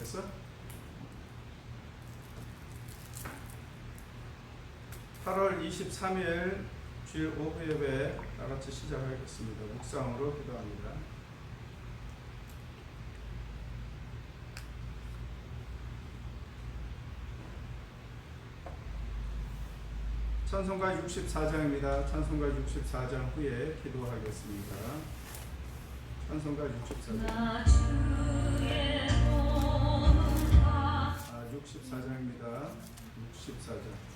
계속해서 8월 23일 주일 오후 예배 다같이 시작하겠습니다. 묵상으로 기도합니다. 찬송가 64장입니다. 찬송가 64장 후에 기도하겠습니다. 찬송가 64장 64장입니다. 64장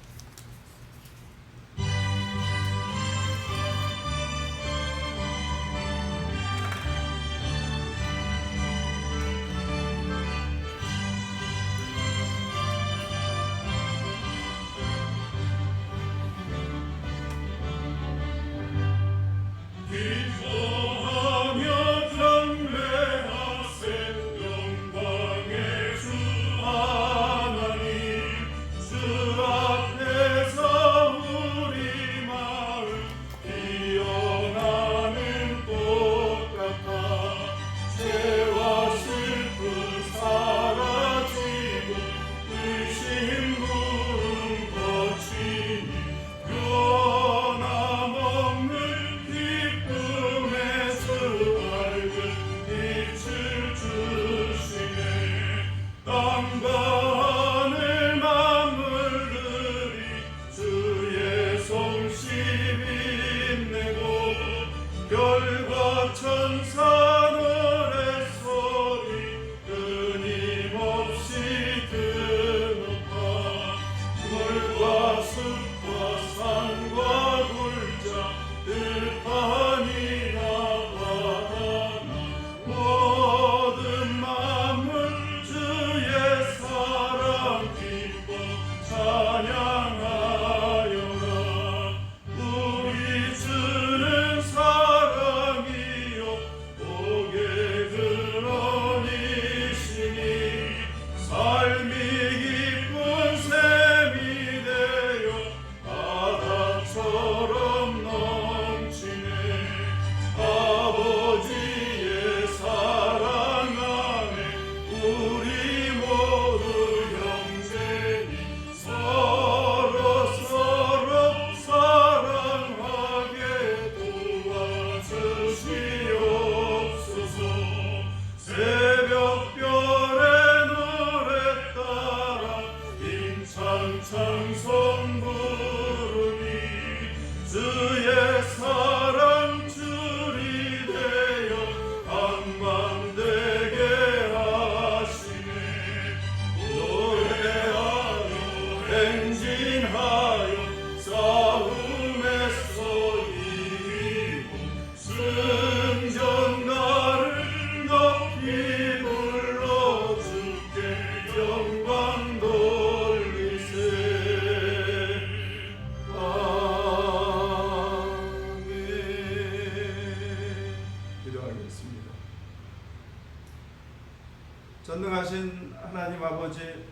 전능하신 하나님 아버지,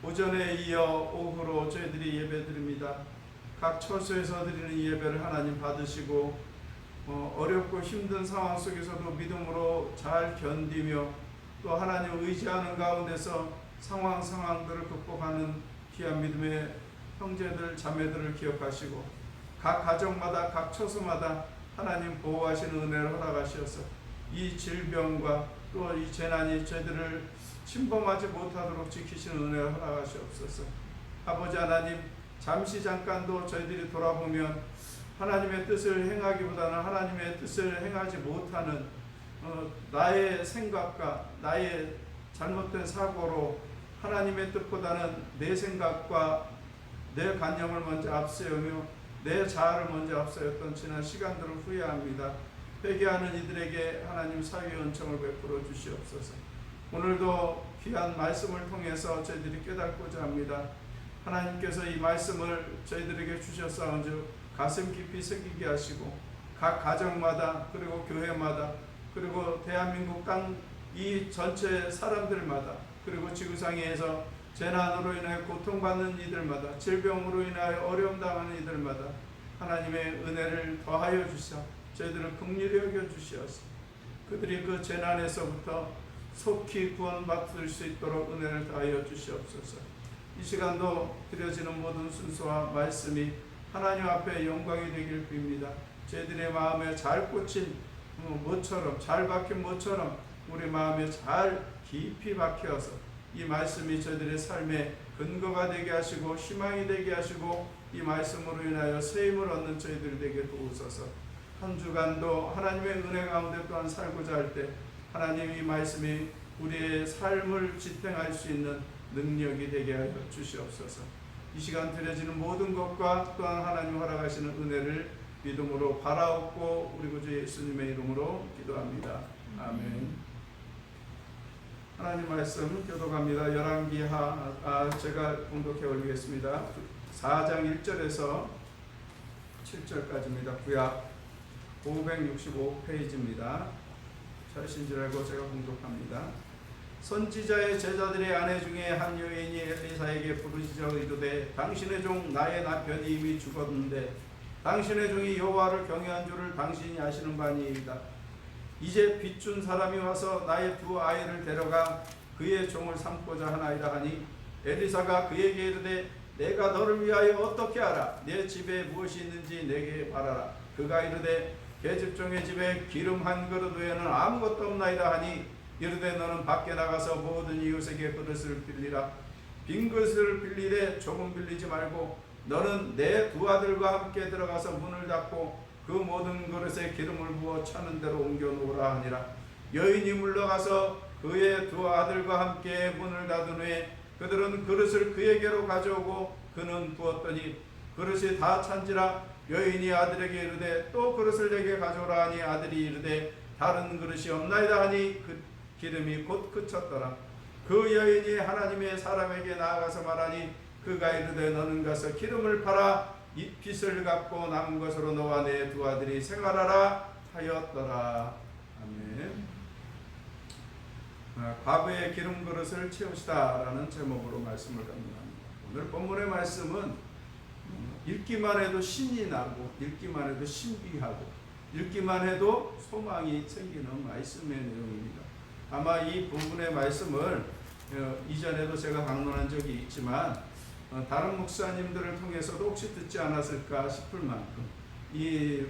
오전에 이어 오후로 저희들이 예배드립니다. 각 처소에서 드리는 예배를 하나님 받으시고 어렵고 힘든 상황 속에서도 믿음으로 잘 견디며 또 하나님 의지하는 가운데서 상황들을 극복하는 귀한 믿음의 형제들 자매들을 기억하시고 각 가정마다 각 처소마다 하나님 보호하시는 은혜를 허락하시어서 이 질병과 또 이 재난이 저희들을 침범하지 못하도록 지키시는 은혜를 허락하시옵소서. 아버지 하나님, 잠깐도 저희들이 돌아보면 하나님의 뜻을 행하기보다는 하나님의 뜻을 행하지 못하는 나의 생각과 나의 잘못된 사고로 하나님의 뜻보다는 내 생각과 내 관념을 먼저 앞세우며 내 자아를 먼저 앞세웠던 지난 시간들을 후회합니다. 회개하는 이들에게 하나님 사위의 은총을 베풀어 주시옵소서. 오늘도 귀한 말씀을 통해서 저희들이 깨닫고자 합니다. 하나님께서 이 말씀을 저희들에게 주셨사온즉 가슴 깊이 새기게 하시고 각 가정마다 그리고 교회마다 그리고 대한민국 땅 이 전체 사람들마다 그리고 지구상에서 재난으로 인하여 고통받는 이들마다 질병으로 인하여 어려움 당하는 이들마다 하나님의 은혜를 더하여 주시옵소서. 저희들을 긍휼히 여겨 주시옵소서. 그들이 그 재난에서부터 속히 구원받을 수 있도록 은혜를 다하여 주시옵소서. 이 시간도 드려지는 모든 순서와 말씀이 하나님 앞에 영광이 되길 빕니다. 저희들의 마음에 잘 꽂힌 모처럼, 잘 박힌 모처럼 우리 마음에 잘 깊이 박혀서 이 말씀이 저희들의 삶의 근거가 되게 하시고 희망이 되게 하시고 이 말씀으로 인하여 세임을 얻는 저희들이 되게 도우소서. 한 주간도 하나님의 은혜 가운데 또한 살고자 할 때 하나님 이 말씀이 우리의 삶을 지탱할 수 있는 능력이 되게 하여 주시옵소서. 이 시간 드려지는 모든 것과 또한 하나님 허락하시는 은혜를 믿음으로 바라옵고 우리 구주 예수님의 이름으로 기도합니다. 아멘. 하나님 말씀 교독합니다. 열왕기하 제가 공독해 올리겠습니다. 4장 1절에서 7절까지입니다. 구약 565페이지입니다. 찾으신 줄 알고 제가 공독합니다. 선지자의 제자들의 아내 중에 한 여인이 엘리사에게 부르짖어 이르되 당신의 종 나의 남편이 이미 죽었는데 당신의 종이 여호와를 경외한 줄을 당신이 아시는 바니이다. 이제 빚준 사람이 와서 나의 두 아이를 데려가 그의 종을 삼고자 하나이다 하니 엘리사가 그에게 이르되 내가 너를 위하여 어떻게 하라? 내 집에 무엇이 있는지 내게 말하라. 그가 이르되 계집종의 집에 기름 한 그릇 외에는 아무것도 없나이다 하니 이르되 너는 밖에 나가서 모든 이웃에게 그릇을 빌리라. 빈 그릇을 빌리되 조금 빌리지 말고 너는 내 두 아들과 함께 들어가서 문을 닫고 그 모든 그릇에 기름을 부어 차는 대로 옮겨 놓으라 하니라. 여인이 물러가서 그의 두 아들과 함께 문을 닫은 후에 그들은 그릇을 그에게로 가져오고 그는 부었더니 그릇이 다 찬지라. 여인이 아들에게 이르되 또 그릇을 내게 가져오라 하니 아들이 이르되 다른 그릇이 없나이다 하니 그 기름이 곧 그쳤더라. 그 여인이 하나님의 사람에게 나아가서 말하니 그가 이르되 너는 가서 기름을 팔아 이 빚을 갚고 남은 것으로 너와 내 두 아들이 생활하라 하였더라. 아멘. 과부의 기름 그릇을 채우시다 라는 제목으로 말씀을 강론합니다. 오늘 본문의 말씀은 읽기만 해도 신이 나고 읽기만 해도 신비하고 읽기만 해도 소망이 생기는 말씀의 내용입니다. 아마 이 부분의 말씀을 이전에도 제가 강론한 적이 있지만 다른 목사님들을 통해서도 혹시 듣지 않았을까 싶을 만큼 이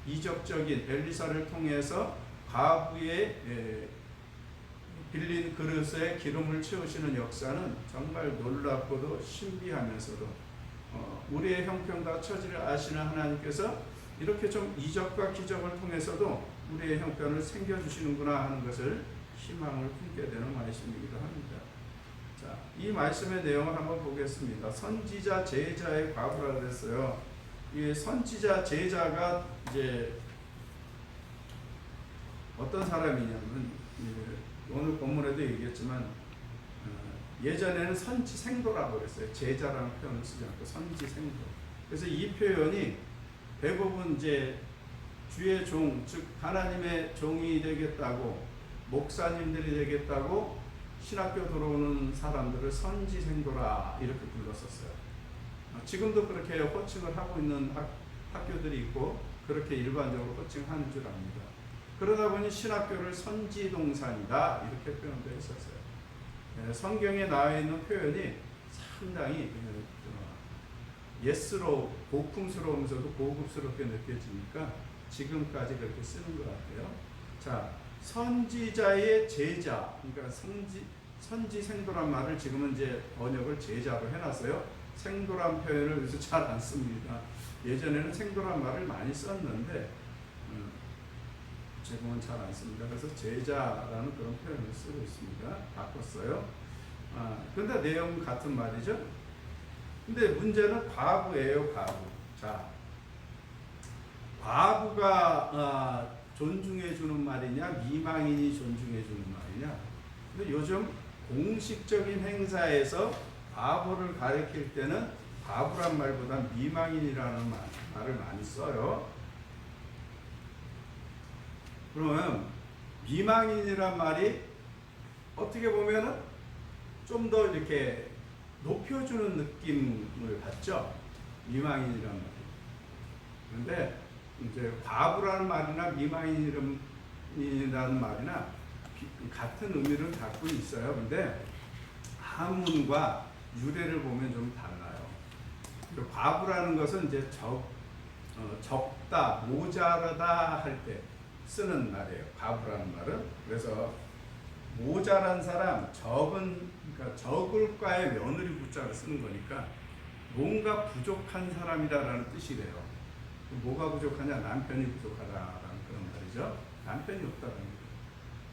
이적적인 엘리사를 통해서 과부의 빌린 그릇에 기름을 채우시는 역사는 정말 놀랍고도 신비하면서도 우리의 형편과 처지를 아시는 하나님께서 이렇게 좀 이적과 기적을 통해서도 우리의 형편을 챙겨주시는구나 하는 것을 희망을 품게 되는 말씀이기도 합니다. 자, 이 말씀의 내용을 한번 보겠습니다. 선지자 제자의 과부라 그랬어요. 이 선지자 제자가 이제 어떤 사람이냐면 오늘 본문에도 얘기했지만 예전에는 선지생도라고 그랬어요. 제자라는 표현을 쓰지 않고 선지생도. 그래서 이 표현이 대부분 이제 주의 종, 즉 하나님의 종이 되겠다고 목사님들이 되겠다고 신학교 들어오는 사람들을 선지생도라 이렇게 불렀었어요. 지금도 그렇게 호칭을 하고 있는 학교들이 있고 그렇게 일반적으로 호칭하는 줄 압니다. 그러다 보니 신학교를 선지동산이다 이렇게 표현되어 있었어요. 성경에 나와 있는 표현이 상당히 고풍스러우면서도 고급스럽게 느껴지니까 지금까지 그렇게 쓰는 것 같아요. 자, 선지자의 제자, 그러니까 선지생도란 말을 지금은 이제 번역을 제자로 해놨어요. 생도란 표현을 요새 잘 안 씁니다. 예전에는 생도란 말을 많이 썼는데 지금은 잘 안 씁니다. 그래서 제자라는 그런 표현을 쓰고 있습니다. 바꿨어요. 근데 내용 같은 말이죠. 근데 문제는 과부예요, 과부. 자, 과부가 존중해 주는 말이냐, 미망인이 존중해 주는 말이냐. 근데 요즘 공식적인 행사에서 과부를 가리킬 때는 과부란 말보다 미망인이라는 말을 많이 써요. 그러면 미망인이란 말이 어떻게 보면은 좀 더 이렇게 높여주는 느낌을 받죠. 미망인이란 말이. 그런데 이제 과부라는 말이나 미망인이라는 말이나 같은 의미를 갖고 있어요. 근데 한문과 유래를 보면 좀 달라요. 과부라는 것은 이제 적다, 모자라다 할 때 쓰는 말이에요. 과부라는 말은. 그래서 모자란 사람, 그러니까 적을과의 며느리 부자를 쓰는 거니까 뭔가 부족한 사람이라는 뜻이래요. 뭐가 부족하냐? 남편이 부족하다라는 그런 말이죠. 남편이 없다는 거예요.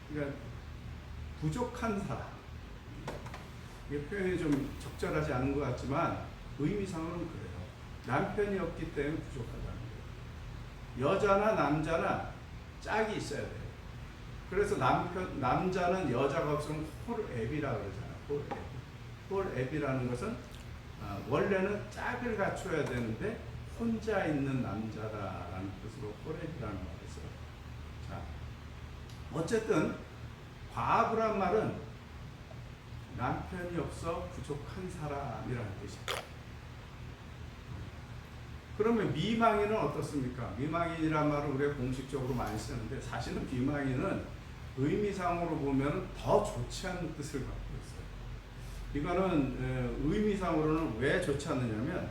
그러니까 부족한 사람. 이게 표현이 좀 적절하지 않은 것 같지만 의미상으로는 그래요. 남편이 없기 때문에 부족하다는 거예요. 여자나 남자나 짝이 있어야 돼요. 그래서 남자는 여자가 없으면 홀앱이라고 그러잖아요. 홀앱이라는 것은 원래는 짝을 갖춰야 되는데 혼자 있는 남자다라는 뜻으로 홀앱이라는 말을 써요. 자, 어쨌든 과부란 말은 남편이 없어 부족한 사람이라는 뜻이에요. 그러면 미망인은 어떻습니까? 미망인이란 말을 우리가 공식적으로 많이 쓰는데 사실은 미망인은 의미상으로 보면 더 좋지 않은 뜻을 갖고 있어요. 이거는 의미상으로는 왜 좋지 않느냐면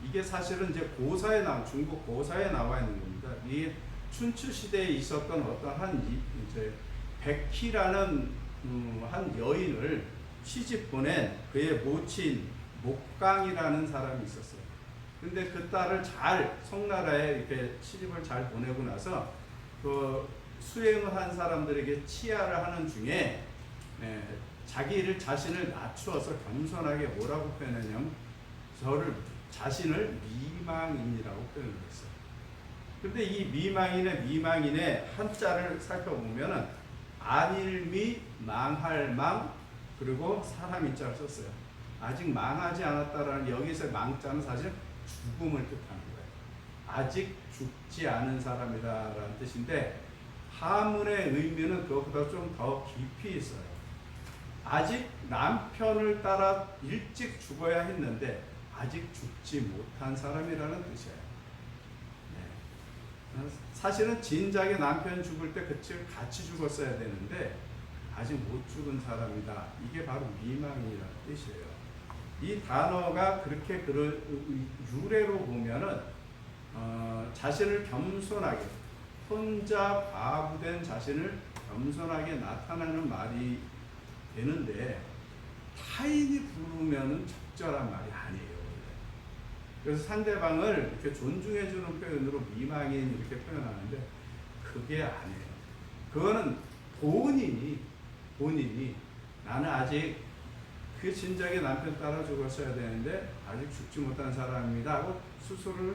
이게 사실은 이제 중국 고사에 나와 있는 겁니다. 이 춘추 시대에 있었던 어떤 이제 백희라는 한 여인을 시집 보낸 그의 모친 목강이라는 사람이 있었어요. 근데 그 딸을 송나라에 이렇게 시집을 잘 보내고 나서 그 수행을 한 사람들에게 치하를 하는 중에 자신을 낮추어서 겸손하게 뭐라고 표현했냐면 자신을 미망인이라고 표현을 했어요. 근데 이 미망인의 한자를 살펴보면은 안일미, 망할 망, 그리고 사람 인자를 썼어요. 아직 망하지 않았다라는 여기서 망자는 사실 죽음을 뜻하는 거예요. 아직 죽지 않은 사람이다라는 뜻인데 한문의 의미는 그것보다 좀 더 깊이 있어요. 아직 남편을 따라 일찍 죽어야 했는데 아직 죽지 못한 사람이라는 뜻이에요. 네. 사실은 진작에 남편 죽을 때 같이 죽었어야 되는데 아직 못 죽은 사람이다. 이게 바로 미망이라는 뜻이에요. 이 단어가 그렇게 유래로 보면은 자신을 겸손하게 혼자 과부된 자신을 겸손하게 나타나는 말이 되는데 타인이 부르면은 적절한 말이 아니에요. 그래서 상대방을 이렇게 존중해주는 표현으로 미망인 이렇게 표현하는데 그게 아니에요. 그거는 본인이 나는 아직 그 진작에 남편 따라 죽었어야 되는데 아직 죽지 못한 사람입니다 하고 스스로를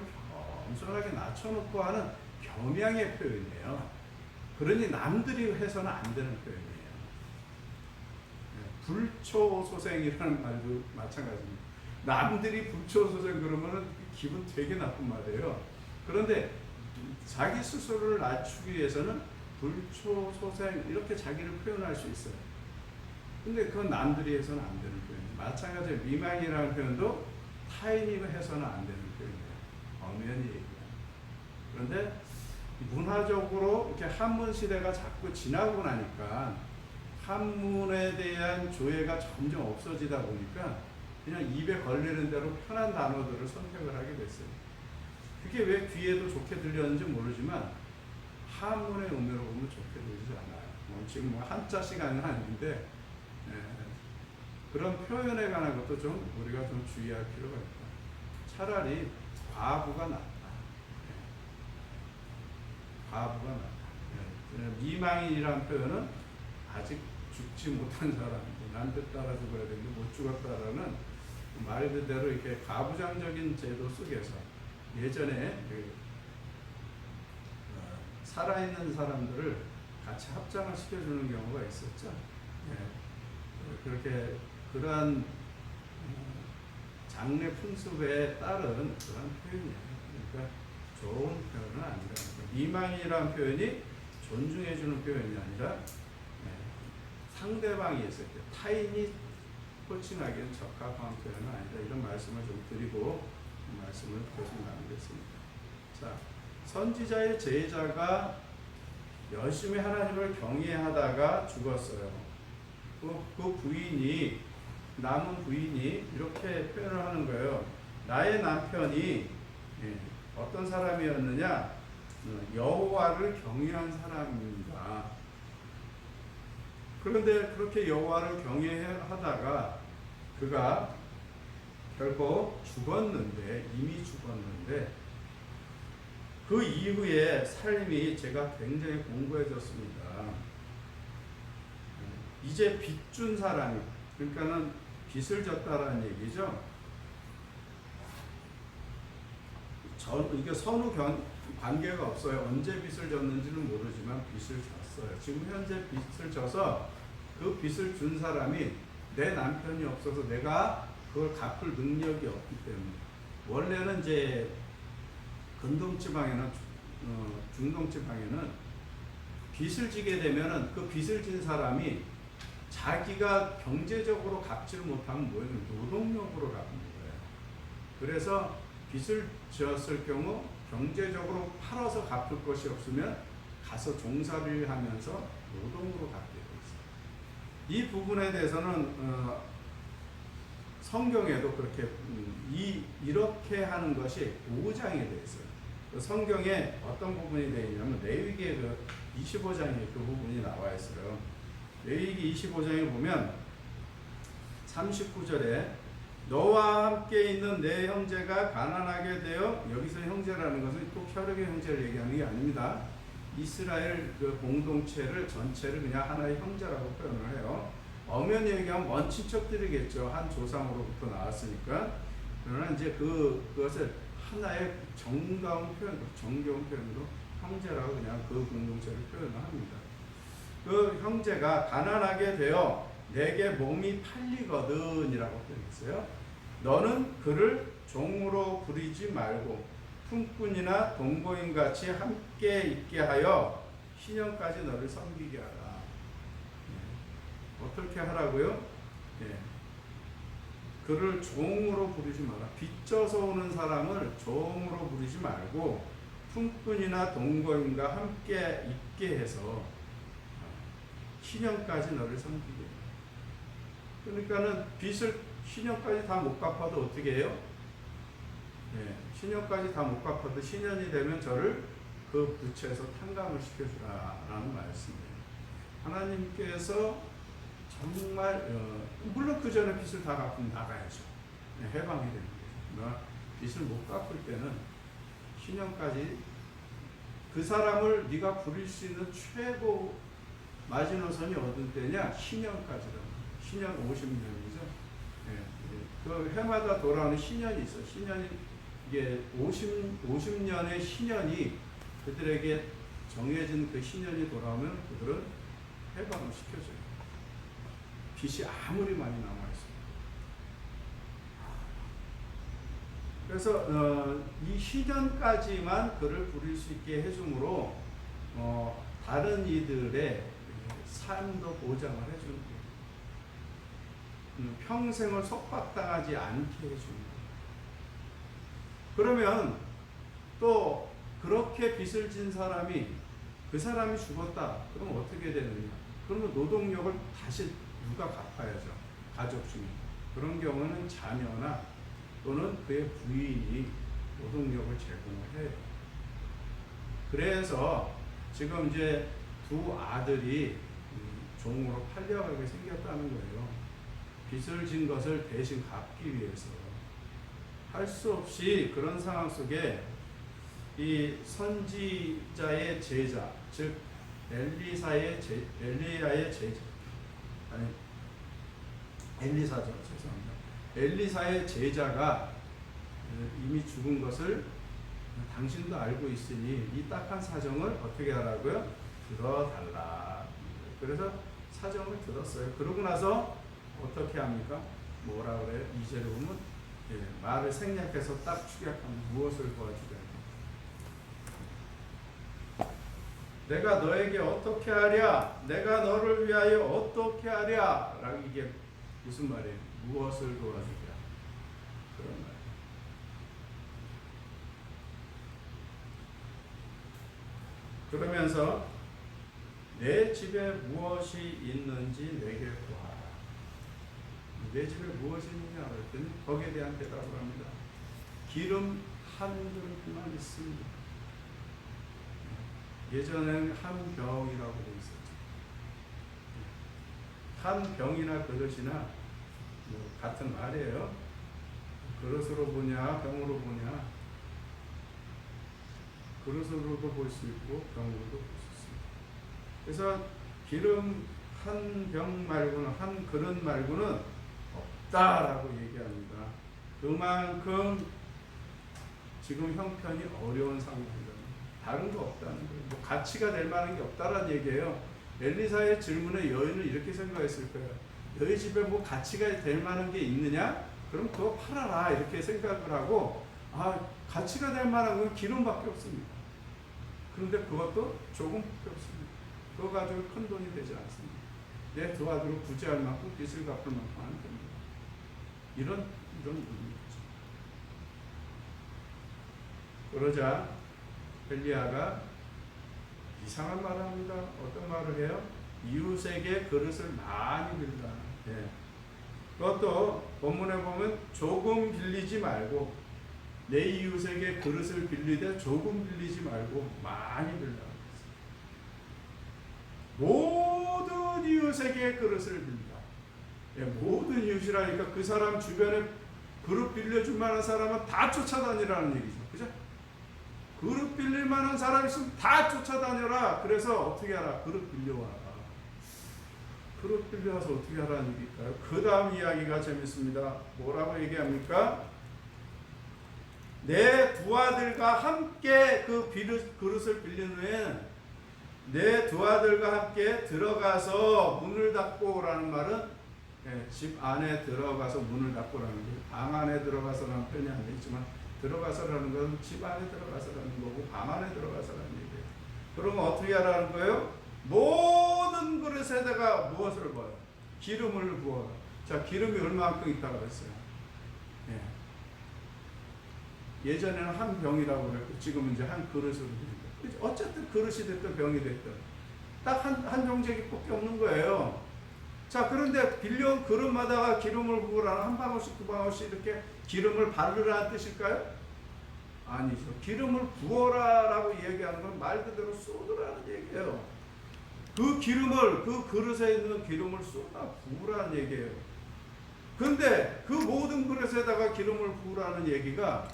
겸손하게 낮춰놓고 하는 겸양의 표현이에요. 그러니 남들이 해서는 안 되는 표현이에요. 불초소생이라는 말도 마찬가지입니다. 남들이 불초소생 그러면은 기분 되게 나쁜 말이에요. 그런데 자기 스스로를 낮추기 위해서는 불초소생 이렇게 자기를 표현할 수 있어요. 근데 그건 남들이 해서는 안 되는 표현이에요. 마찬가지로 미망이라는 표현도 타인이 해서는 안 되는 표현이에요. 엄연히 얘기해요. 그런데 문화적으로 이렇게 한문 시대가 자꾸 지나고 나니까 한문에 대한 조예가 점점 없어지다 보니까 그냥 입에 걸리는 대로 편한 단어들을 선택을 하게 됐어요. 그게 왜 귀에도 좋게 들렸는지 모르지만 한문의 의미로 보면 좋게 들리지 않아요. 지금 한자 시간은 아닌데 그런 표현에 관한 것도 좀 우리가 좀 주의할 필요가 있다. 차라리 과부가 낫다. 과부가 낫다. 미망인이라는 표현은 아직 죽지 못한 사람, 남들 따라 죽어야 되는데 못 죽었다라는 말 그대로 이렇게 가부장적인 제도 속에서 예전에 살아있는 사람들을 같이 합장을 시켜주는 경우가 있었죠. 그렇게 그러한 장례 풍습에 따른 그런 표현이에요. 그러니까 좋은 표현은 아니라 미망이라는 표현이 존중해주는 표현이 아니라 상대방이 있을 때 타인이 호칭하기엔 적합한 표현은 아니다. 이런 말씀을 좀 드리고 말씀을 계속 나누겠습니다. 자, 선지자의 제자가 열심히 하나님을 경외하다가 죽었어요. 그 부인이, 남은 부인이 이렇게 표현을 하는 거예요. 나의 남편이 어떤 사람이었느냐? 여호와를 경외한 사람입니다. 그런데 그렇게 여호와를 경외하다가 그가 결국 죽었는데, 이미 죽었는데, 그 이후에 삶이 제가 굉장히 공고해졌습니다. 이제 빚 준 사람이, 그러니까는 빚을 졌다라는 얘기죠. 이게 선후 관계가 없어요. 언제 빚을 졌는지는 모르지만 빚을 졌어요. 지금 현재 빚을 져서 그 빚을 준 사람이 내 남편이 없어서 내가 그걸 갚을 능력이 없기 때문에, 원래는 이제 근동지방에는 중동지방에는 빚을 지게 되면은 그 빚을 진 사람이 자기가 경제적으로 갚지를 못하면 뭐예요? 노동력으로 갚는 거예요. 그래서 빚을 지었을 경우 경제적으로 팔아서 갚을 것이 없으면 가서 종사를 하면서 노동으로 갚게 돼 있어요. 이 부분에 대해서는 성경에도 그렇게 이렇게 하는 것이 보장이 되어 있어요. 성경에 어떤 부분이 되어 있냐면 레위기 25장에 그 부분이 나와 있어요. 레위기 25장에 보면 39절에 너와 함께 있는 내 형제가 가난하게 되어, 여기서 형제라는 것은 또 혈육의 형제를 얘기하는 게 아닙니다. 이스라엘 그 공동체를 전체를 그냥 하나의 형제라고 표현을 해요. 엄연히 얘기하면 먼 친척들이겠죠. 한 조상으로부터 나왔으니까. 그러나 이제 그것을 하나의 정다운 표현, 정겨운 표현으로 형제라고 그냥 그 공동체를 표현을 합니다. 그 형제가 가난하게 되어 내게 몸이 팔리거든 이라고 표현했어요. 너는 그를 종으로 부리지 말고 품꾼이나 동거인같이 함께 있게 하여 신년까지 너를 섬기게 하라. 어떻게 하라고요? 그를 종으로 부르지 마라. 빚져서 오는 사람을 종으로 부르지 말고 품꾼이나 동거인과 함께 있게 해서 신년까지 너를 섬기게. 그러니까는 빚을 신년까지 다 못 갚아도 어떻게 해요? 신년까지 다 못 갚아도 신년이 되면 저를 그 부채에서 탕감을 시켜주라라는 말씀이에요. 하나님께서 정말 물론 그 전에 빚을 다 갚으면 나가야죠. 해방이 되는 거죠. 빚을 못 갚을 때는 신년까지 그 사람을 네가 부릴 수 있는 최고 마지노선이 어떤 때냐? 신년까지라고. 신년 50년이죠. 그 해마다 돌아오는 신년이 있어요. 신년이 이게 50년의 신년이 그들에게 정해진 그 신년이 돌아오면 그들은 해방을 시켜줘요. 빚이 아무리 많이 남아있어요. 그래서 이 신년까지만 그를 부릴 수 있게 해주므로 다른 이들의 삶도 보장을 해주는 거예요. 평생을 속박당하지 않게 해주는 거예요. 그러면 또 그렇게 빚을 진 사람이, 그 사람이 죽었다. 그럼 어떻게 되느냐? 그러면 노동력을 다시 누가 갚아야죠. 가족 중에. 그런 경우는 자녀나 또는 그의 부인이 노동력을 제공을 해요. 그래서 지금 이제 두 아들이 종으로 팔려가게 생겼다는 거예요. 빚을 진 것을 대신 갚기 위해서. 할 수 없이 그런 상황 속에 이 선지자의 제자, 즉 엘리야의 제자, 아니 엘리사죠, 죄송합니다. 엘리사의 제자가 이미 죽은 것을 당신도 알고 있으니 이 딱한 사정을 어떻게 하라고요? 들어달라. 그래서 사정을 들었어요. 그러고 나서 어떻게 합니까? 뭐라 그래요? 2절에 보면 말을 생략해서 딱 축약하면 무엇을 도와주려? 내가 너에게 어떻게 하랴? 내가 너를 위하여 어떻게 하랴? 라고 이게 무슨 말이에요? 무엇을 도와주랴? 그런 말. 그러면서 내 집에 무엇이 있는지 내게 구하라. 내 집에 무엇이 있느냐 그랬더니 거기에 대한 대답을 합니다. 기름 한 그릇만 있습니다. 예전에는 한 병이라고 되어 있었죠. 한 병이나 그릇이나 뭐 같은 말이에요. 그릇으로 보냐 병으로 보냐, 그릇으로도 볼 수 있고 병으로도 볼 수 있습니다. 그래서 기름 한 병 말고는, 한 그릇 말고는 없다라고 얘기합니다. 그만큼 지금 형편이 어려운 상황입니다. 다른 거 없다는 거예요. 뭐 가치가 될 만한 게 없다라는 얘기예요. 엘리사의 질문에 여인은 이렇게 생각했을 거예요. 너희 집에 뭐 가치가 될 만한 게 있느냐? 그럼 그거 팔아라 이렇게 생각을 하고, 가치가 될 만한 건 기름밖에 없습니다. 그런데 그것도 조금밖에 없습니다. 그거 가지고 큰 돈이 되지 않습니다. 내 두 아들로 부지할 만큼 빚을 갚을 만큼 하면 됩니다. 이런 의미죠. 그러자 엘리야가 이상한 말을 합니다. 어떤 말을 해요? 이웃에게 그릇을 많이 빌라. 예. 그것도 본문에 보면 조금 빌리지 말고, 내 이웃에게 그릇을 빌리되 조금 빌리지 말고 많이 빌라. 모든 이웃에게 그릇을 빌라. 예, 모든 이웃이라니까 그 사람 주변에 그릇 빌려줄 만한 사람은 다 쫓아다니라는 얘기죠. 그죠? 그릇 빌릴 만한 사람 있으면 다 쫓아다녀라. 그래서 어떻게 하라? 그릇 빌려와라. 그릇 빌려와서 어떻게 하라는 얘기일까요? 그 다음 이야기가 재밌습니다. 뭐라고 얘기합니까? 내 두 아들과 함께 그 그릇을 빌린 후에 내 두 아들과 함께 들어가서 문을 닫고 라는 말은, 집 안에 들어가서 문을 닫고라는 거예요. 방 안에 들어가서라는 표현이 안 되지만 들어가서라는 것은 집 안에 들어가서라는 거고 방 안에 들어가서라는 얘기예요. 그러면 어떻게 하라는 거예요? 모든 그릇에다가 무엇을 부어요? 기름을 부어라. 자, 기름이 얼마만큼 있다고 그랬어요? 예전에는 한 병이라고 그랬고 지금은 이제 한 그릇으로 됩니다. 어쨌든 그릇이 됐든 병이 됐든 딱 한 종재기밖에 없는 거예요. 자, 그런데 빌려온 그릇마다가 기름을 부으라는, 한 방울씩 두 방울씩 이렇게 기름을 바르라는 뜻일까요? 아니죠. 기름을 부어라라고 얘기하는 건 말 그대로 쏟으라는 얘기예요. 그 기름을, 그 그릇에 있는 기름을 쏟아 부으라는 얘기예요. 근데 그 모든 그릇에다가 기름을 부으라는 얘기가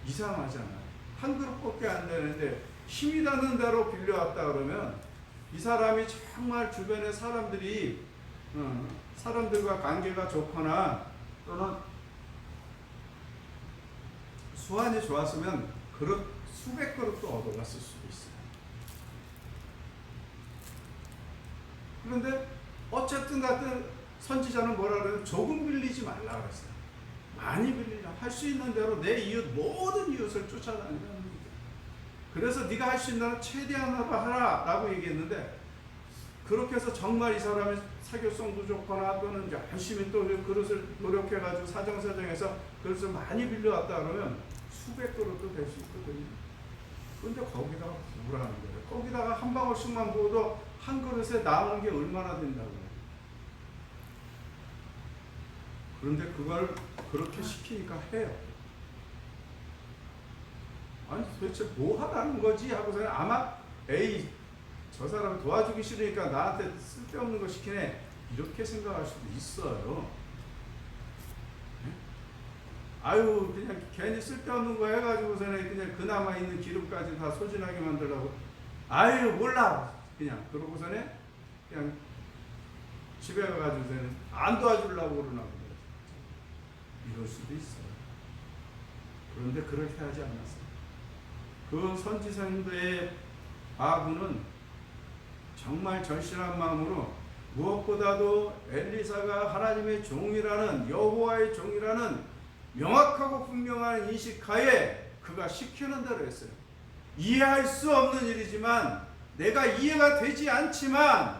이상하잖아요. 한 그릇밖에 안 되는데 힘이 닿는 대로 빌려왔다 그러면 이 사람이 정말 주변의 사람들과 관계가 좋거나 또는 수완이 좋았으면 그릇 수백 그릇도 얻어갔을 수도 있어요. 그런데 어쨌든 같은 선지자는 뭐라 그래요? 조금 빌리지 말라 그랬어요. 많이 빌리라. 할 수 있는 대로 내 이웃, 모든 이웃을 쫓아다니라는 얘기예요. 그래서 네가 할 수 있는 대로 최대한 하라 라고 얘기했는데, 그렇게 해서 정말 이 사람의 사교성도 좋거나 또는 열심히 또 그릇을 노력해가지고 사정사정해서 그릇을 많이 빌려왔다 그러면 수백 그릇도 될 수 있거든요. 그런데 거기다가 부으라는 거예요. 거기다가 한 방울씩만 부어도 한 그릇에 남은 게 얼마나 된다고요. 그런데 그걸 그렇게 시키니까 해요. 아니 도대체 뭐 하라는 거지 하고서 아마 에이 저 사람 도와주기 싫으니까 나한테 쓸데없는 거 시키네 이렇게 생각할 수도 있어요. 네? 아유 그냥 괜히 쓸데없는 거 해가지고서는 그냥 그나마 있는 기름까지 다 소진하게 만들라고, 아유 몰라 그냥 그러고서는 그냥 집에 가가지고서는 안 도와주려고 그러나 보다. 이럴 수도 있어요. 그런데 그렇게 하지 않았어요. 그 선지자님들의 아군은 정말 절실한 마음으로 무엇보다도 엘리사가 하나님의 종이라는, 여호와의 종이라는 명확하고 분명한 인식하에 그가 시키는 대로 했어요. 이해할 수 없는 일이지만, 내가 이해가 되지 않지만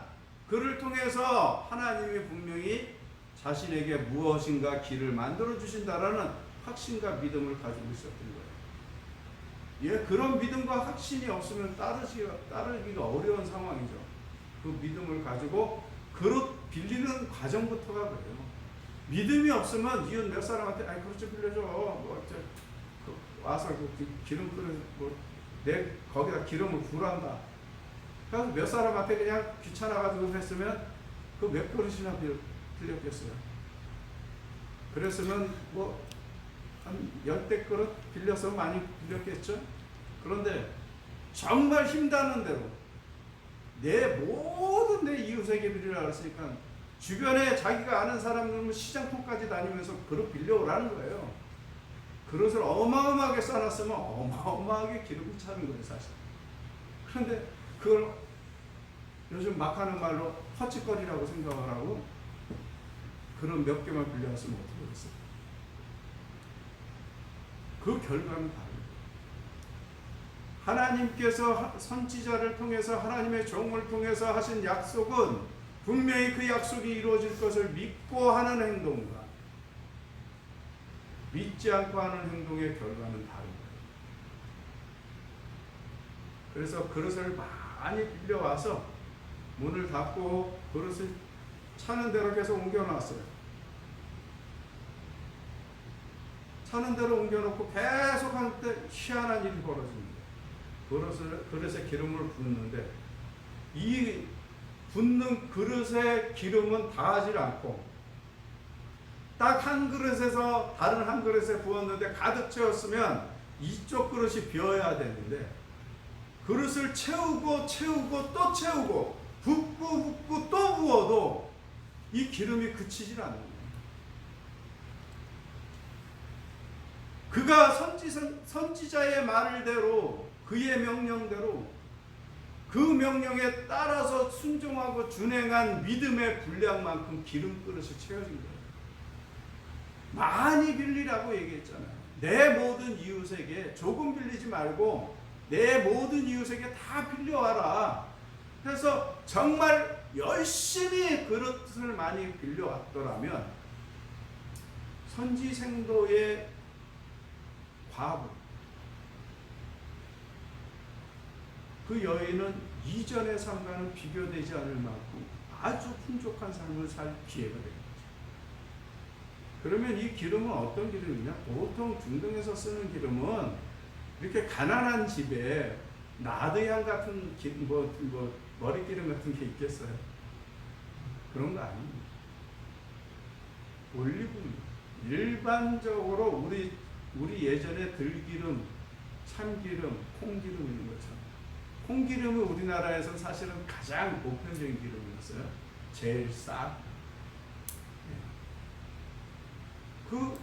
그를 통해서 하나님이 분명히 자신에게 무엇인가 길을 만들어 주신다라는 확신과 믿음을 가지고 있었던 거예요. 예, 그런 믿음과 확신이 없으면 따르기가 어려운 상황이죠. 그 믿음을 가지고 그릇 빌리는 과정부터가 그래요. 믿음이 없으면 이웃 몇 사람한테 아이 그릇 좀 빌려줘. 와서 기름 그릇 내 거기다 기름을 부란다. 그래서 몇 사람한테 그냥 귀찮아가지고 했으면 그 몇 그릇이나 빌렸겠어요. 그랬으면 한 10대 그릇 빌려서 많이 빌렸겠죠. 그런데 정말 힘닿는 대로 모든 내 이웃에게 빌리라고 했으니까 주변에 자기가 아는 사람들은 시장통까지 다니면서 그릇 빌려오라는 거예요. 그릇을 어마어마하게 싸놨으면 어마어마하게 기름이 차는 거예요, 사실. 그런데 그걸 요즘 막 하는 말로 헛짓거리라고 생각을 하고 그릇 몇 개만 빌려왔으면 어떻게 되겠어요? 그 결과는 다릅니다. 하나님께서 선지자를 통해서 하나님의 종을 통해서 하신 약속은 분명히 그 약속이 이루어질 것을 믿고 하는 행동과 믿지 않고 하는 행동의 결과는 다른 거예요. 그래서 그릇을 많이 빌려와서 문을 닫고 그릇을 차는 대로 계속 옮겨놨어요. 차는 대로 옮겨놓고 계속 하는데 희한한 일이 벌어집니다. 그릇에 기름을 붓는데 이 붓는 그릇에 기름은 닿지 않고 딱 한 그릇에서 다른 한 그릇에 부었는데 가득 채웠으면 이쪽 그릇이 비어야 되는데 그릇을 채우고 또 채우고 붓고 또 부어도 이 기름이 그치질 않는 거예요. 그가 선지자의 말대로 그의 명령대로 그 명령에 따라서 순종하고 준행한 믿음의 분량만큼 기름 그릇이 채워진 거예요. 많이 빌리라고 얘기했잖아요. 내 모든 이웃에게 조금 빌리지 말고 내 모든 이웃에게 다 빌려와라. 그래서 정말 열심히 그릇을 많이 빌려왔더라면 선지생도의 과부 그 여인은 이전의 삶과는 비교되지 않을 만큼 아주 풍족한 삶을 살 기회가 된 거죠. 그러면 이 기름은 어떤 기름이냐? 보통 중동에서 쓰는 기름은 이렇게 가난한 집에 나드향 같은 머리기름 같은 게 있겠어요? 그런 거 아닙니다. 올리브입니다. 일반적으로 우리 예전에 들기름, 참기름, 콩기름 있는 것처럼 콩기름이 우리나라에서 사실은 가장 보편적인 기름이었어요. 제일 싼. 그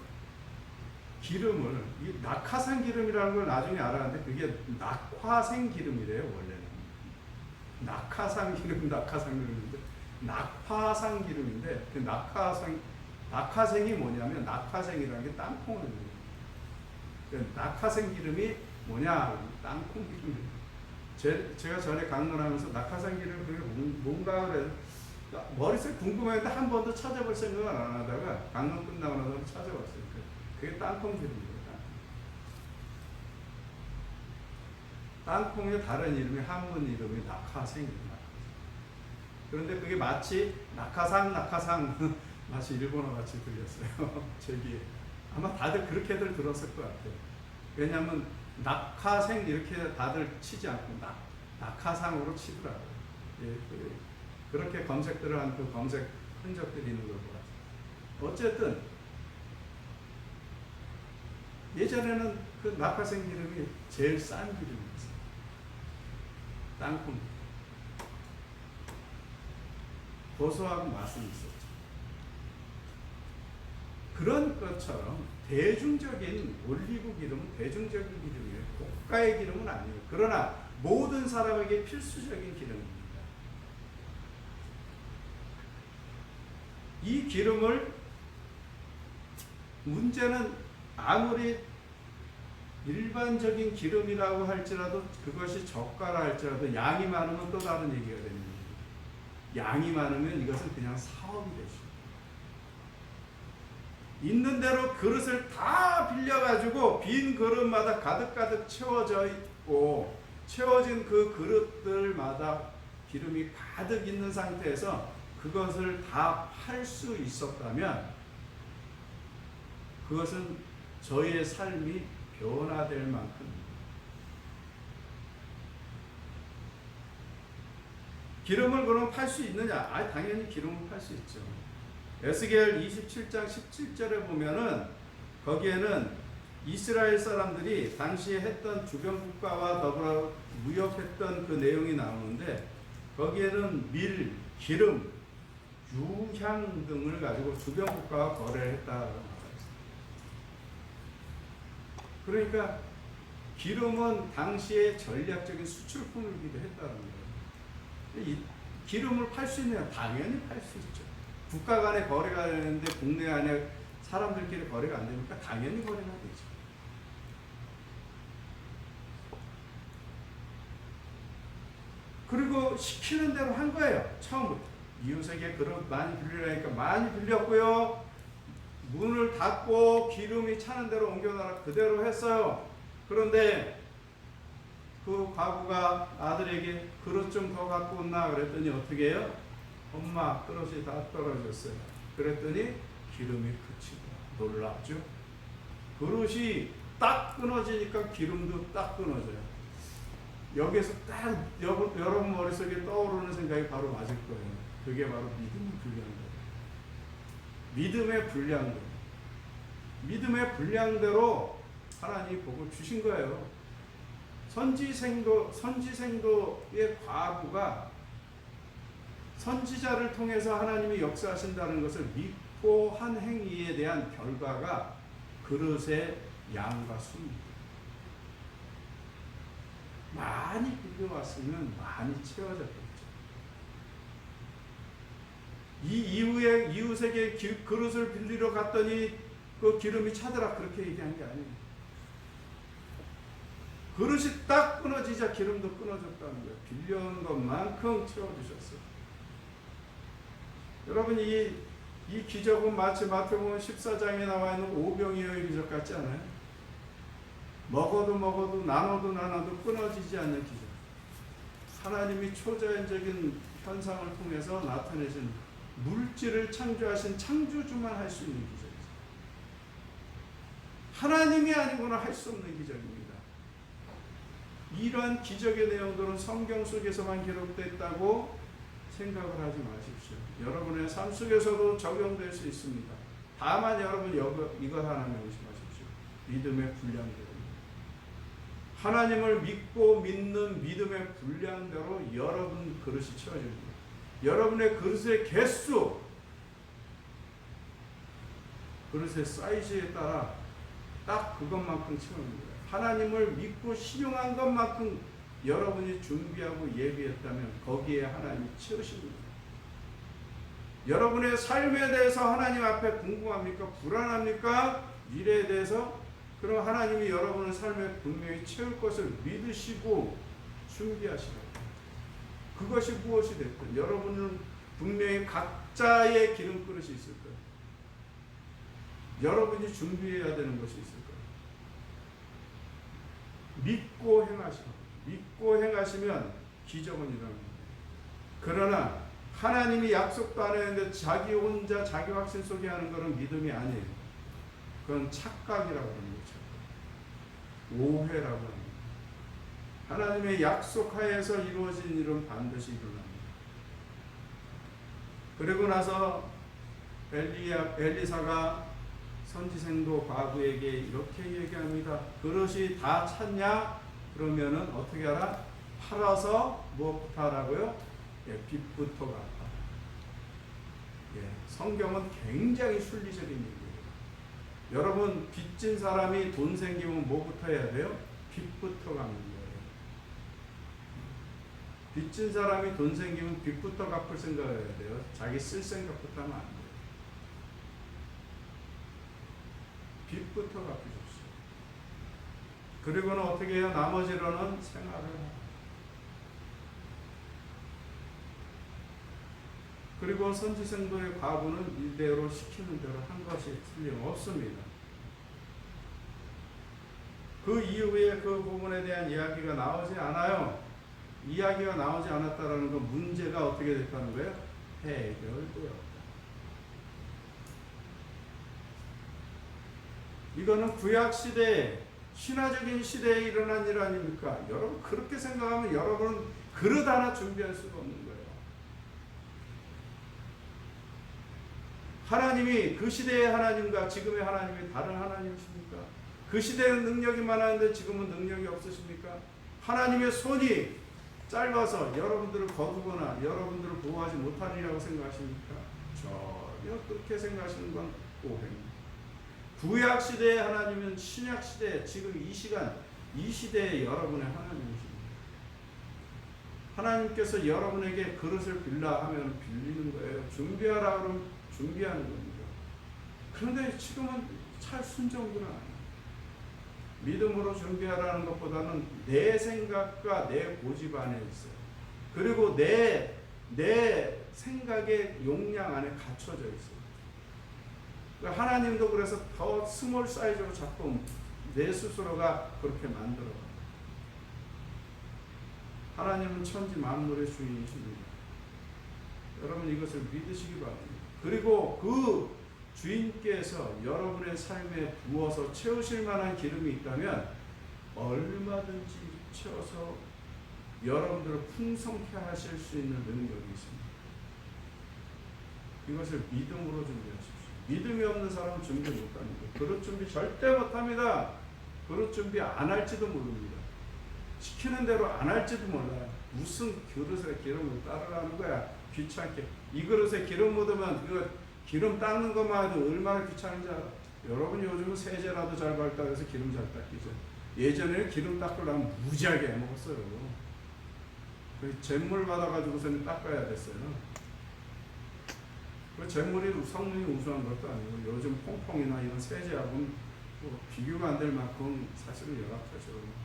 기름을 이 낙하산 기름이라는 걸 나중에 알았는데 그게 낙화생 기름이래요. 원래는 낙하산 기름인데 낙화산 기름인데 그 낙하생이 뭐냐면 낙화생이라는 게 땅콩을 그 낙하생 기름이 뭐냐? 땅콩 기름이에요. 제가 전에 강론하면서 낙하산 기름 그게 뭔가 그래서 머릿속에 궁금했는데 한 번도 찾아볼 생각을 안 하다가 강론 끝나고 나서 찾아봤어요. 그게 땅콩 기름입니다. 땅콩의 다른 이름이 한문 이름이 낙하생입니다. 그런데 그게 마치 낙하상 마치 일본어 같이 들렸어요. 저기 아마 다들 그렇게들 들었을 것 같아요. 왜냐하면 낙하생 이렇게 다들 치지 않고 낙하상으로 치더라고요. 예, 그렇게 검색들을 한 그 검색 흔적들이 있는 걸 보았어요. 어쨌든 예전에는 그 낙하생 기름이 제일 싼 기름이었어요. 땅콩. 고소하고 맛은 있었죠. 그런 것처럼 대중적인 올리브 기름은 대중적인 기름이에요. 고가의 기름은 아니에요. 그러나 모든 사람에게 필수적인 기름입니다. 이 기름을 문제는 아무리 일반적인 기름이라고 할지라도 그것이 저가라 할지라도 양이 많으면 또 다른 얘기가 됩니다. 양이 많으면 이것은 그냥 사업이 되죠. 있는 대로 그릇을 다 빌려가지고 빈 그릇마다 가득가득 채워져 있고 채워진 그 그릇들마다 기름이 가득 있는 상태에서 그것을 다 팔 수 있었다면 그것은 저희의 삶이 변화될 만큼 기름을 그럼 팔 수 있느냐? 당연히 기름을 팔 수 있죠. 에스겔 27장 17절에 보면은 거기에는 이스라엘 사람들이 당시에 했던 주변 국가와 더불어 무역했던 그 내용이 나오는데 거기에는 밀, 기름, 유향 등을 가지고 주변 국가와 거래를 했다고 말했습니다. 그러니까 기름은 당시의 전략적인 수출품이기도 했다는 거예요. 이 기름을 팔 수 있느냐? 당연히 팔 수 있죠. 국가 간의 거래가 되는데 국내 안에 사람들끼리 거래가 안 되니까 당연히 거래가 되죠. 그리고 시키는 대로 한 거예요. 처음부터. 이웃에게 그릇 많이 빌리라니까 많이 빌렸고요. 문을 닫고 기름이 차는 대로 옮겨놔라 그대로 했어요. 그런데 그 과부가 아들에게 그릇 좀 더 갖고 온나 그랬더니 어떻게 해요? 엄마 그릇이 다 떨어졌어요. 그랬더니 기름이 그치고 놀랍죠. 그릇이 딱 끊어지니까 기름도 딱 끊어져요. 여기에서 딱 여러분 머릿속에 떠오르는 생각이 바로 맞을 거예요. 그게 바로 믿음의 분량대로. 믿음의 분량대로. 믿음의 분량대로 하나님이 복을 주신 거예요. 선지생도의 과부가 선지자를 통해서 하나님이 역사하신다는 것을 믿고 한 행위에 대한 결과가 그릇의 양과 수입니다. 많이 빌려왔으면 많이 채워졌겠죠. 이 이후에 이웃에게 그릇을 빌리러 갔더니 그 기름이 차더라 그렇게 얘기한 게 아니에요. 그릇이 딱 끊어지자 기름도 끊어졌다는 거예요. 빌려온 것만큼 채워주셨어요. 여러분 이 기적은 마치 마태복음 14장에 나와 있는 오병이어의 기적 같지 않아요? 먹어도 나눠도 끊어지지 않는 기적. 하나님이 초자연적인 현상을 통해서 나타내신 물질을 창조하신 창조주만 할 수 있는 기적이죠. 하나님이 아니고는 할 수 없는 기적입니다. 이러한 기적의 내용들은 성경 속에서만 기록됐다고 생각을 하지 마십시오. 여러분의 삶 속에서도 적용될 수 있습니다. 다만 여러분 이것 하나 명심하십시오. 믿음의 분량대로. 하나님을 믿고 믿는 믿음의 분량대로 여러분 그릇이 채워집니다. 여러분의 그릇의 개수, 그릇의 사이즈에 따라 딱 그것만큼 채웁니다. 하나님을 믿고 신용한 것만큼 여러분이 준비하고 예비했다면 거기에 하나님이 채우십니다. 여러분의 삶에 대해서 하나님 앞에 궁금합니까? 불안합니까? 미래에 대해서? 그럼 하나님이 여러분의 삶에 분명히 채울 것을 믿으시고 준비하시라. 그것이 무엇이 됐든 여러분은 분명히 각자의 기름 그릇이 있을 거예요. 여러분이 준비해야 되는 것이 있을 거예요. 믿고 행하시면 기적은 일어납니다. 그러나 하나님이 약속도 안 했는데 자기 혼자 자기 확신 속에 하는 것은 믿음이 아니에요. 그건 착각이라고 합니다. 오해라고 합니다. 하나님의 약속하에서 이루어진 일은 반드시 일어납니다. 그리고 나서 엘리사가 선지생도 과부에게 이렇게 얘기합니다. 그릇이 다 찼냐? 그러면은 어떻게 하라? 팔아서 무엇부터 하라고요? 빚부터 갚아. 성경은 굉장히 순리적인 얘기예요. 여러분 빚진 사람이 돈 생기면 뭐부터 해야 돼요? 빚부터 갚는 거예요. 빚진 사람이 돈 생기면 빚부터 갚을 생각을 해야 돼요. 자기 쓸 생각부터 하면 안 돼요. 빚부터 갚으십시오. 그리고는 어떻게 해요? 나머지로는 생활을 해요. 그리고 선지생도의 과부는 일대로 시키는 대로 한 것이 틀림없습니다. 그 이후에 그 부분에 대한 이야기가 나오지 않아요. 이야기가 나오지 않았다라는 건 문제가 어떻게 됐다는 거예요? 해결되었다. 이거는 구약 시대에, 신화적인 시대에 일어난 일 아닙니까? 여러분 그렇게 생각하면 여러분은 그릇 하나 준비할 수가 없는 거예요. 하나님이 그 시대의 하나님과 지금의 하나님이 다른 하나님이십니까? 그 시대는 능력이 많았는데 지금은 능력이 없으십니까? 하나님의 손이 짧아서 여러분들을 거두거나 여러분들을 보호하지 못하리라고 생각하십니까? 전혀 그렇게 생각하시는 건 오해입니다. 구약 시대의 하나님은 신약 시대, 지금 이 시간, 이 시대의 여러분의 하나님이십니다. 하나님께서 여러분에게 그릇을 빌라 하면 빌리는 거예요. 준비하라 그러면 준비하는 겁니다. 그런데 지금은 잘 순종구나. 믿음으로 준비하라는 것보다는 내 생각과 내 고집 안에 있어요. 그리고 내 생각의 용량 안에 갖춰져 있어요. 하나님도 그래서 더 스몰 사이즈로 자꾸 내 스스로가 그렇게 만들어요. 하나님은 천지 만물의 주인이십니다. 여러분 이것을 믿으시기 바랍니다. 그리고 그 주인께서 여러분의 삶에 부어서 채우실 만한 기름이 있다면 얼마든지 채워서 여러분들을 풍성케 하실 수 있는 능력이 있습니다. 이것을 믿음으로 준비하십시오. 믿음이 없는 사람은 준비 못합니다. 그릇 준비 절대 못합니다. 그릇 준비 안 할지도 모릅니다. 시키는 대로 안 할지도 몰라요. 무슨 그릇에 기름을 따르라는 거야. 귀찮게. 이 그릇에 기름 묻으면 이거 기름 닦는 것만 해도 얼마나 귀찮은지 알아. 여러분 요즘은 세제라도 잘 발달해서 기름 잘 닦이죠. 예전에는 기름 닦으려면 무지하게 해먹었어요. 그 잿물 받아가지고서는 닦아야 됐어요. 그 잿물이 성능이 우수한 것도 아니고 요즘 퐁퐁이나 이런 세제하고는 뭐 비교가 안 될 만큼 사실은 열악하죠.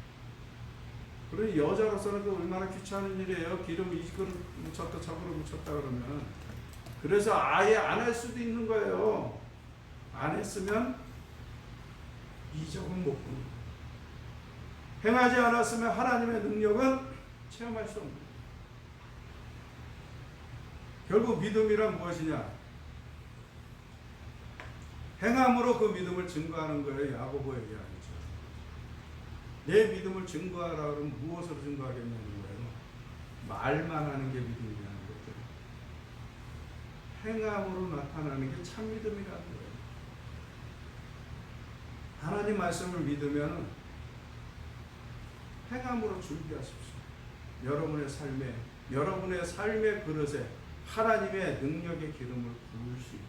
그러니 여자로서는 그 얼마나 귀찮은 일이에요. 기름 이 그릇 묻혔다 저 그릇 묻혔다 그러면. 그래서 아예 안 할 수도 있는 거예요. 안 했으면 이적은 못 보는 거예요. 행하지 않았으면 하나님의 능력은 체험할 수 없는 거예요. 결국 믿음이란 무엇이냐? 행함으로 그 믿음을 증거하는 거예요. 야고보 얘기하죠. 내 믿음을 증거하라 그러면 무엇으로 증거하겠냐는 거예요. 말만 하는 게 믿음이라는 거죠. 행함으로 나타나는 게 참 믿음이라는 거예요. 하나님 말씀을 믿으면 행함으로 준비하십시오. 여러분의 삶의 그릇에 하나님의 능력의 기름을 부을 수 있고,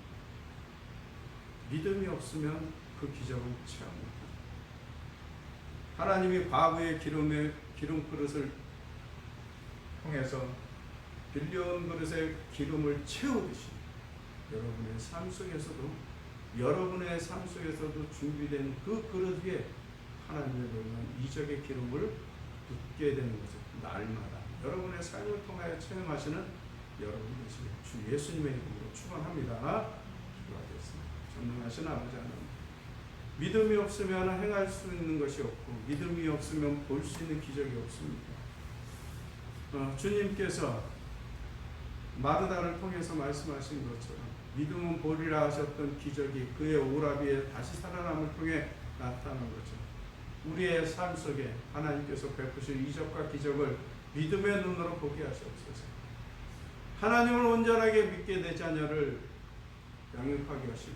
믿음이 없으면 그 기적은 체험 못합니다. 하나님이 과거의 기름 그릇을 통해서 빌려온 그릇에 기름을 채우듯이 여러분의 삶 속에서도 준비된 그 그릇 위에 하나님의 놀라운 이적의 기름을 붓게 되는 것을 날마다 여러분의 삶을 통하여 체험하시는 여러분이 되시길 주 예수님의 이름으로 축원합니다. 기도하겠습니다. 전능하신 아버지 하나님, 믿음이 없으면 행할 수 있는 것이 없고 믿음이 없으면 볼 수 있는 기적이 없습니다. 주님께서 마르다를 통해서 말씀하신 것처럼 믿음은 보리라 하셨던 기적이 그의 오라비에 다시 살아남을 통해 나타난 것처럼 우리의 삶 속에 하나님께서 베푸신 이적과 기적을 믿음의 눈으로 보게 하시옵소서. 하나님을 온전하게 믿게 내 자녀를 양육하게 하시고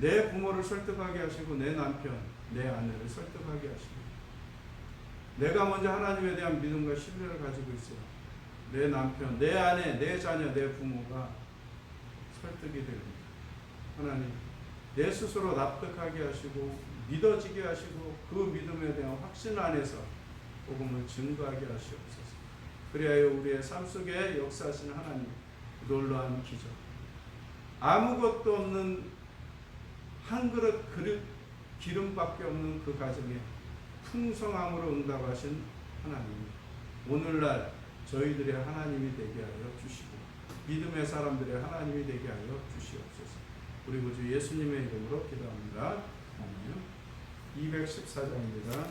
내 부모를 설득하게 하시고 내 남편, 내 아내를 설득하게 하시고 내가 먼저 하나님에 대한 믿음과 신뢰를 가지고 있어요. 내 남편, 내 아내, 내 자녀, 내 부모가 설득이 됩니다. 하나님, 내 스스로 납득하게 하시고 믿어지게 하시고 그 믿음에 대한 확신 안에서 복음을 증거하게 하시옵소서. 그리하여 우리의 삶 속에 역사하시는 하나님 놀라운 기적, 아무것도 없는 한 그릇 기름밖에 없는 그 가정에 풍성함으로 응답하신 하나님, 오늘날 저희들의 하나님이 되게 하여 주시고 믿음의 사람들의 하나님이 되게 하여 주시옵소서. 우리 구주 예수님의 이름으로 기도합니다. 아멘. 214장입니다.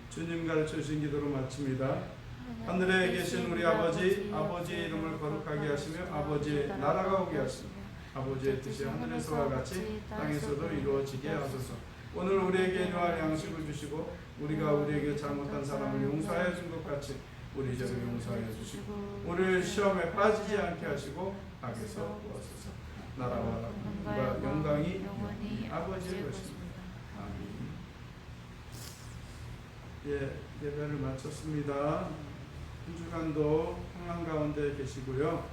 주님 가르쳐 주신 기도로 마칩니다. 하늘에 계신 우리 아버지, 아버지의 이름을 거룩하게 하시며 아버지의 나라가 오게 하시며 아버지의 뜻이 하늘에서와 같이 땅에서도 이루어지게 하소서. 오늘 우리에게 일용할 양식을 주시고 우리가 우리에게 잘못한 사람을 용서하여 준 것 같이 우리 죄를 용서하여 주시고 우리를 시험에 빠지지 않게 하시고 악에서 구하소서. 나라와 권능과 영광이 영원히 아버지의 것입니다. 아멘. 예, 예배를 마쳤습니다. 한 주간도 평안 가운데 계시고요.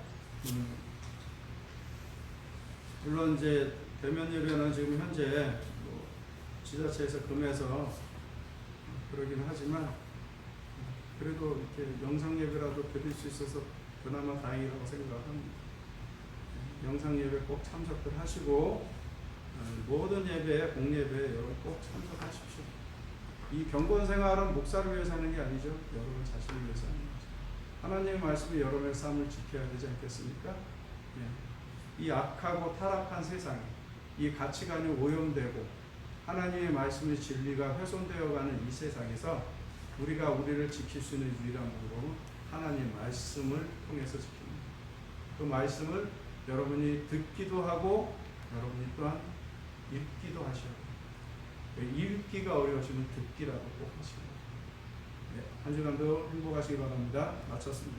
물론 이제 대면 예배는 지금 현재 뭐 지자체에서 금해서 그러긴 하지만 그래도 이렇게 영상 예배라도 드릴 수 있어서 그나마 다행이라고 생각합니다. 영상 예배 꼭 참석들 하시고 모든 예배에 공예배에 여러분 꼭 참석하십시오. 이 경건 생활은 목사를 위해서 하는 게 아니죠. 여러분 자신을 위해서 하는 거죠. 하나님의 말씀이 여러분의 삶을 지켜야 되지 않겠습니까? 예. 이 악하고 타락한 세상에 이 가치관이 오염되고 하나님의 말씀의 진리가 훼손되어가는 이 세상에서 우리가 우리를 지킬 수 있는 유일한 방법은 하나님의 말씀을 통해서 지킵니다. 그 말씀을 여러분이 듣기도 하고 여러분이 또한 읽기도 하셔야 돼요. 읽기가 어려우시면 듣기라도 꼭 하시고 한 주간도 행복하시기 바랍니다. 마쳤습니다.